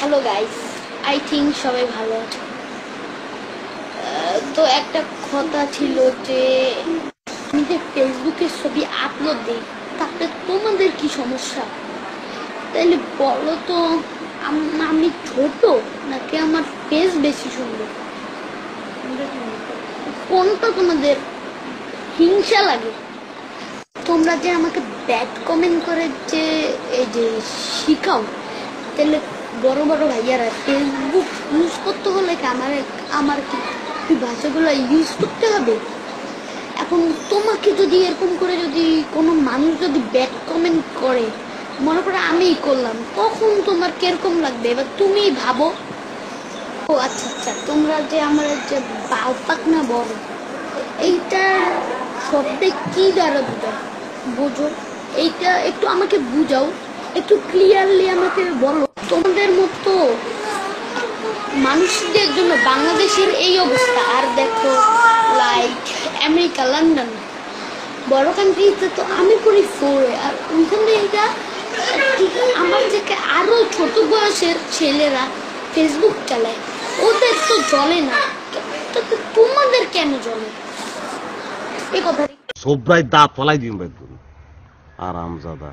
Hello guys, I think সবাই ভালো আছে। তো একটা কথা ছিল যে আমি যে ফেসবুকে ছবি আপলোড দিই তাতে তোমাদের কি সমস্যা? তাইলে বলো তো, আমি ছোট নাকি আমার ফেস বেশি সুন্দর? কোনটা তোমাদের হিংসা লাগে? তোমরা যে আমাকে ব্যাড কমেন্ট করে যে এই যে শিখাও, তাহলে বড় বড় ভাইয়ারা ফেসবুক ইউজ করতে হলে কি আমার আমার কি ভাষাগুলো ইউজ করতে হবে? এখন তোমাকে যদি এরকম করে যদি কোনো মানুষ যদি ব্যাড কমেন্ট করে, মনে করো আমিই করলাম, তখন তোমার কিরকম লাগবে এবার তুমি ভাবো। ও আচ্ছা আচ্ছা, তোমরা যে আমার যে বালপাক না বলো, এইটা শব্দে কি দ্বারা বোঝো? এইটা একটু আমাকে বুঝাও, একটু ক্লিয়ারলি আমাকে বলো। তোমাদের মতো মানুষদের জন্য বাংলাদেশের এই অবস্থা। আর দেখো, লাইক আমেরিকা, লন্ডন, বড় কান্ট্রিতে তো আমি করি ফোরে, আর ওইখানে এটা আমার থেকে আরো ছোট বয়সের ছেলেরা ফেসবুক চালায়, ওদের তো জ্বলে না, তোমাদের কেন জ্বলে? এই কথা সবাই দাঁত ফলাই দিন ভাই আরামজাদা।